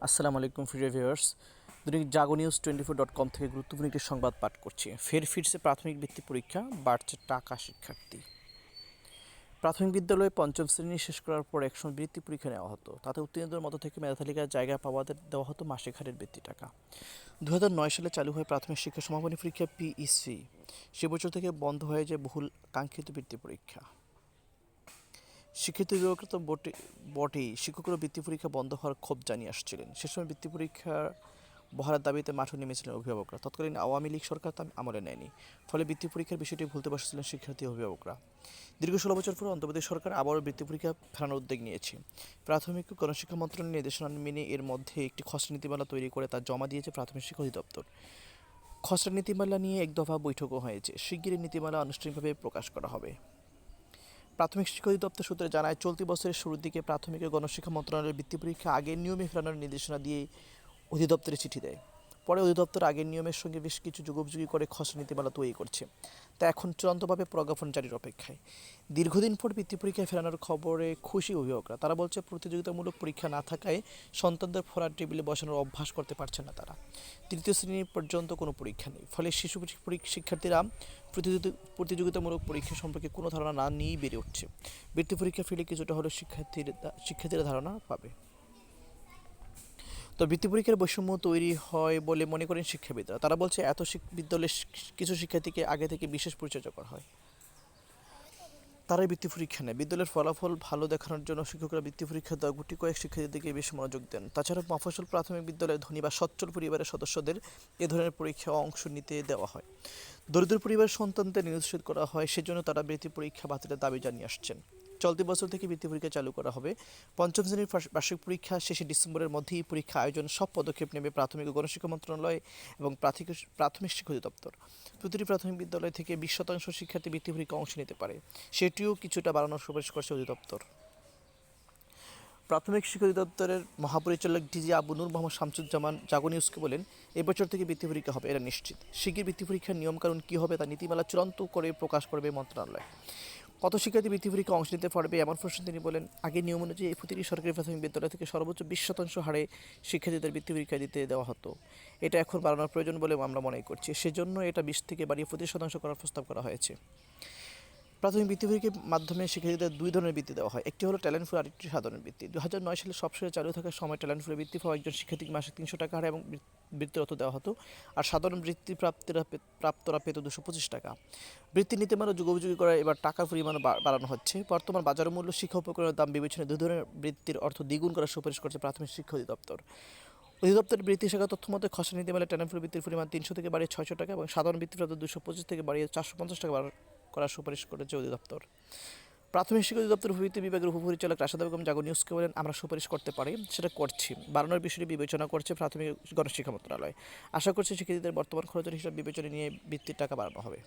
আসসালামু আলাইকুম প্রিয় ভিউয়ার্স। দৈনিক জাগো নিউজ 24.com থেকে গুরুত্বপূর্ণ একটি সংবাদ পাঠ করছি। ফের ফিরছে প্রাথমিক বৃত্তি পরীক্ষা, বাড়ছে টাকা শিক্ষার্থী। প্রাথমিক বিদ্যালয়ে পঞ্চম শ্রেণী শেষ করার পর একসময় বৃত্তি পরীক্ষা নেওয়া হতো। তাতে উত্তীর্ণদের মধ্য থেকে মেধা তালিকায় জায়গা পাওয়াদের দেওয়া হতো মাসিক হারের বৃত্তি টাকা। 2009 সালে চালু হয় প্রাথমিক শিক্ষা সমাপনী পরীক্ষা পিইসি। সে বছর থেকে বন্ধ হয়ে যায় বহুল কাঙ্ক্ষিত বৃত্তি পরীক্ষা। শিক্ষিত অভিভাবকরা তো বটেই, শিক্ষকরা বৃত্তি পরীক্ষা বন্ধ হওয়ার ক্ষোভ জানিয়ে আসছিলেন। সে সময় বৃত্তি পরীক্ষার বহালের দাবিতে মাঠে নেমেছিলেন অভিভাবকরা। তৎকালীন আওয়ামী লীগ সরকার তা আমলে নেয়নি। ফলে বৃত্তি পরীক্ষার বিষয়টি ভুলতে বসেছিলেন শিক্ষার্থী অভিভাবকরা। দীর্ঘ 16 বছর পর অন্তর্বর্তী সরকার আবারও বৃত্তি পরীক্ষা ফেরানোর উদ্যোগ নিয়েছে। প্রাথমিক ও গণশিক্ষা মন্ত্রণালয়ের নির্দেশনা মেনে এর মধ্যে একটি খসড়া নীতিমালা তৈরি করে তা জমা দিয়েছে প্রাথমিক শিক্ষা অধিদপ্তর। খসড়া নীতিমালা নিয়ে এক দফা বৈঠকও হয়েছে। শিগগিরই নীতিমালা আনুষ্ঠানিকভাবে প্রকাশ করা হবে। প্রাথমিক শিক্ষা অধিদপ্তর সূত্রে জানায়, চলতি বছরের শুরুর দিকে প্রাথমিক ও গণশিক্ষা মন্ত্রণালয়ের বৃত্তি পরীক্ষা আগের নিয়মে ফেরানোর নির্দেশনা দিয়ে অধিদপ্তরে চিঠি দেয়। পরে অধিদপ্তর আগের নিয়মের সঙ্গে বেশ কিছু যুগোপযোগী করে খসড়া নীতিমালা তৈরি করছে। তা এখন চূড়ান্তভাবে প্রজ্ঞাপন জারির অপেক্ষায়। দীর্ঘদিন পর বৃত্তি পরীক্ষায় ফেরানোর খবরে খুশি অভিভাবকরা। তারা বলছে, প্রতিযোগিতামূলক পরীক্ষা না থাকায় সন্তানদের পড়ার টেবিলে বসানোর অভ্যাস করতে পারছেন না তারা। তৃতীয় শ্রেণী পর্যন্ত কোনো পরীক্ষা নেই। ফলে শিশু শিক্ষার্থীরা প্রতিযোগিতামূলক পরীক্ষা সম্পর্কে কোনো ধারণা না নিয়েই বেড়ে উঠছে। বৃত্তি পরীক্ষা ফেলে কিছুটা হলেও শিক্ষার্থীরা ধারণা পাবে। তো বৃত্তি পরীক্ষার বৈষম্য তৈরি হয় বলে মনে করেন শিক্ষাবিদরা। তারা বলছে, এত বিদ্যালয়ের কিছু শিক্ষার্থীকে আগে থেকে বিশেষ পরিচর্যা করা হয়, তারাই বৃত্তি পরীক্ষা নেয়। বিদ্যালয়ের ফলাফল ভালো দেখানোর জন্য শিক্ষকরা বৃত্তি পরীক্ষা দেওয়া গুটি কয়েক শিক্ষার্থীর দিকে বেশি মনোযোগ দেন। তাছাড়া মফস্বল প্রাথমিক বিদ্যালয়ে ধনী বা সচ্ছল পরিবারের সদস্যদের এ ধরনের পরীক্ষায় অংশ নিতে দেওয়া হয়। দরিদ্র পরিবারের সন্তানদের নিরুৎসাহিত করা হয়, সেজন্য তারা বৃত্তি পরীক্ষা বাতিলের দাবি জানিয়ে আসছেন। চলতি বছর থেকে বৃত্তি পরীক্ষা চালু করা হবে। পঞ্চম শ্রেণীর বার্ষিক পরীক্ষা শেষে ডিসেম্বরের মধ্যেই এই পরীক্ষা আয়োজন সব পদক্ষেপ নেবে প্রাথমিক ও গণশিক্ষা মন্ত্রণালয় এবং প্রাথমিক শিক্ষা অধিদপ্তর। প্রতিটি প্রাথমিক বিদ্যালয় থেকে 20% শিক্ষার্থী বৃত্তি পরীক্ষা অংশ নিতে পারে। সেটিও কিছুটা বাড়ানোর সুপারিশ করছে অধিদপ্তর। প্রাথমিক শিক্ষা অধিদপ্তরের মহাপরিচালক ডিজি আবু নূর মোহাম্মদ শামসুজ্জামান জাগো নিউজকে বলেন, এবছর থেকে বৃত্তি পরীক্ষা হবে, এরা নিশ্চিত। শিগগির বৃত্তি পরীক্ষার নিয়মকানুন কী হবে তা নীতিমালা চূড়ান্ত করে প্রকাশ করবে মন্ত্রণালয়। কত শিক্ষার্থী বৃত্তি পরীক্ষা অংশ নিতে পারবে এমন প্রশ্ন তিনি বলেন, আগের নিয়ম অনুযায়ী প্রতিটি সরকারি প্রাথমিক বিদ্যালয় থেকে সর্বোচ্চ 20% হারে শিক্ষার্থীদের বৃত্তি পরীক্ষা দিতে দেওয়া হতো। এটা এখন বাড়ানোর প্রয়োজন বলে আমরা মনে করছি। সেজন্য এটা 20 থেকে বাড়িয়ে 25% করার প্রস্তাব করা হয়েছে। প্রাথমিক বৃত্তি পরীক্ষার মাধ্যমে শিক্ষার্থীদের দুই ধরনের বৃত্তি দেওয়া হয়। একটি হলো ট্যালেন্ট ফুল, আরেকটি সাধারণ বৃত্তি। 2009 সালে সবশেষে চালু থাকার সময় ট্যালেন্ট ফুলের বৃত্তি পাওয়া একজন শিক্ষার্থীকে মাসে 300 টাকা হারে এবং বৃত্তির অর্থ দেওয়া হতো। আর সাধারণ বৃত্তি প্রাপ্তরা পেত 225 টাকা। বৃত্তি নীতিমালা যুগোপযোগী করে এবার টাকার পরিমাণ বাড়ানো হচ্ছে। বর্তমান বাজার মূল্য শিক্ষা উপকরণের দাম বিবেচনায় দুই ধরনের বৃত্তির অর্থ দ্বিগুণ করার সুপারিশ করছে প্রাথমিক শিক্ষা অধিদপ্তর। অধিদপ্তরের বৃত্তি শাখা তথ্য মতে খসড়া নীতিমালায় ট্যালেন্ট ফুল বৃত্তির পরিমাণ 300 থেকে বাড়িয়ে 600 টাকা এবং সাধারণ বৃত্তিপ্রাপ্ত 225 থেকে বাড়িয়ে 450 টাকা করার সুপারিশ করেছে অধিদপ্তর। প্রাথমিক শিক্ষা অধিদপ্তর ভূমিতে বিভাগের উপপরিচালক রাশেদা বেগম জাগো নিউজকে বলেন, আমরা সুপারিশ করতে পারি, সেটা করছি। বাড়ানোর বিষয়টি বিবেচনা করছে প্রাথমিক গণশিক্ষা মন্ত্রণালয়। আশা করছি শিক্ষার্থীদের বর্তমান খরচের হিসাব বিবেচনা নিয়ে বৃত্তির টাকা বাড়ানো হবে।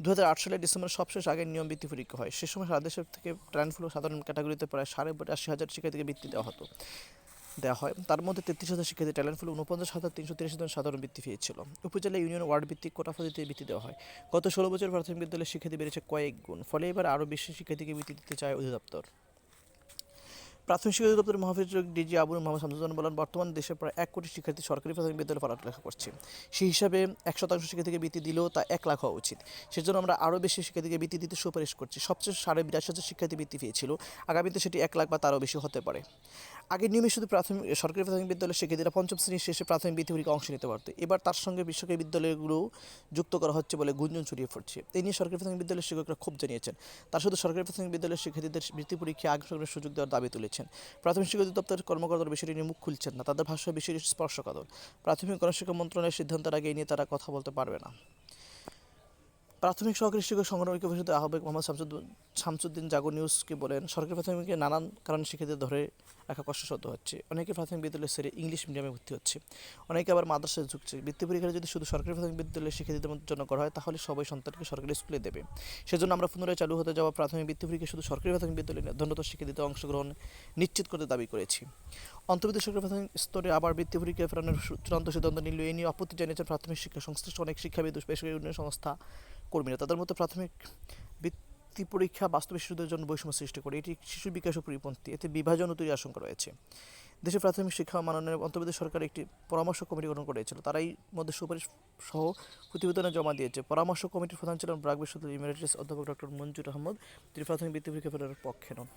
2008 সালের ডিসেম্বর সবশেষ আগের নিয়ম বৃত্তি পরীক্ষা হয়। সে সময় সারা দেশের থেকে ট্যালেন্ট ফুল সাধারণ ক্যাটাগরিতে প্রায় 85,000 শিক্ষার্থীকে বৃত্তি দেওয়া হয়। তার মধ্যে 33,000 শিক্ষার্থী ট্যালেন্ট ফুল, 49,330 জন সাধারণ বৃত্তি পেয়েছিল। উপজেলা ইউনিয়ন ওয়ার্ড ভিত্তিক কোটা পদ্ধতিতে বৃত্তি দেওয়া হয়। গত 16 বছর প্রাথমিক বিদ্যালয়ের শিক্ষার্থী বেড়েছে কয়েক গুণ। ফলে এবার আরও বেশি শিক্ষার্থীকে বৃত্তি দিতে চায় অধিদপ্তর। প্রাথমিক শিক্ষা অধিদপ্তরের মহাপরিচালক ডিজি আবু মোহাম্মদ শামসুজ্জামান বলেন, বর্তমান দেশে প্রায় 1 কোটি শিক্ষার্থী সরকারি প্রাথমিক বিদ্যালয়ে পড়ালেখা করছে। সেই হিসাবে 1% শিক্ষার্থীকে বৃত্তি দিলেও তা 1 লাখ হওয়া উচিত। সেজন্য আমরা আরও বেশি শিক্ষার্থীকে বৃত্তি দিতে সুপারিশ করছি। সবচেয়ে 82,500 শিক্ষার্থী বৃত্তি পেয়েছিল। আগামীতে সেটি 1 লাখ বা তারও বেশি হতে পারে। আগের নিয়মে শুধু সরকারি প্রাথমিক বিদ্যালয়ের শিক্ষার্থীরা পঞ্চম শ্রেণীর শেষে প্রাথমিক বৃত্তি পরীক্ষা অংশ নিতে পারত। এবার তার সঙ্গে বেসরকারি বিদ্যালয়গুলোও যুক্ত করা হচ্ছে বলে গুঞ্জন ছড়িয়ে পড়ছে। এই নিয়ে সরকারি প্রাথমিক বিদ্যালয়ের শিক্ষকরা ক্ষোভ জানিয়েছেন। তারা শুধু সরকারি প্রাথমিক বিদ্যালয়ের শিক্ষার্থীদের বৃত্তি পরীক্ষায় অংশগ্রহণের সুযোগ দেওয়ার দাবি তুলেছেন। প্রাথমিক শিক্ষা অধিদপ্তরের কর্মকর্তারা বিষয়টি নিয়ে মুখ খুলছেন না। তাদের ভাষ্য বিষয়টি স্পর্শকাতর। প্রাথমিক গণশিক্ষা মন্ত্রণালয়ের সিদ্ধান্তের আগে এই নিয়ে তারা কথা বলতে পারবে না। প্রাথমিক সহকারী শিক্ষক সংগঠন ঐক্য পরিষদের আহ্বায়ক মোহাম্মদ শামসুদ্দিন জাগো নিউজকে বলেন, সরকারি প্রাথমিকে নানান কারণে শিক্ষার্থীদের ধরে রাখা কষ্টসাধ্য হচ্ছে। অনেকে প্রাথমিক বিদ্যালয়ে ছেড়ে ইংলিশ মিডিয়ামে ভর্তি হচ্ছে, অনেকে আবার মাদ্রাসায় ঝুঁকছে। বৃত্তি পরীক্ষাটা যদি শুধু সরকারি প্রাথমিক বিদ্যালয়ের শিক্ষার্থীদের জন্য করা হয়, তাহলে সবাই সন্তানকে সরকারি স্কুলে দেবে। সেজন্য আমরা পুনরায় চালু হতে যাওয়া প্রাথমিক বৃত্তি পরীক্ষা শুধু সরকারি প্রাথমিক বিদ্যালয়ে অধ্যয়নরত শিক্ষার্থীদের অংশগ্রহণ নিশ্চিত করতে দাবি করেছি। অন্তর্বর্তী সরকারি প্রাথমিক স্তরে আবার বৃত্তি পরীক্ষা ফেরানোর চূড়ান্ত সিদ্ধান্ত নিল। এ নিয়ে আপত্তি জানিয়েছেন প্রাথমিক শিক্ষা সংশ্লিষ্ট অনেক শিক্ষাবিদ, বেসরকারি উন্নয়ন সংস্থা কর্মীরা। তাদের মতো প্রাথমিক বৃত্তি পরীক্ষা বাস্তবে শিশুদের জন্য বৈষম্য সৃষ্টি করে। এটি শিশু বিকাশ ও পরিপন্থী, এতে বিভাজন ও তৈরি আশঙ্কা রয়েছে। দেশের প্রাথমিক শিক্ষা মাননের অন্তর্বর্তী সরকার একটি পরামর্শ কমিটি গঠন করেছিল। তারাই মধ্যে সুপারিশ সহ প্রতিবেদনে জমা দিয়েছে। পরামর্শ কমিটির প্রধান ছিলেন ব্রাক বিশ্ববিদ্যালয়ের ইমেরিটাস অধ্যাপক ডক্টর মঞ্জুর আহমদ, তিনি প্রাথমিক বৃত্তি পরীক্ষা ফেডারের পক্ষে নন।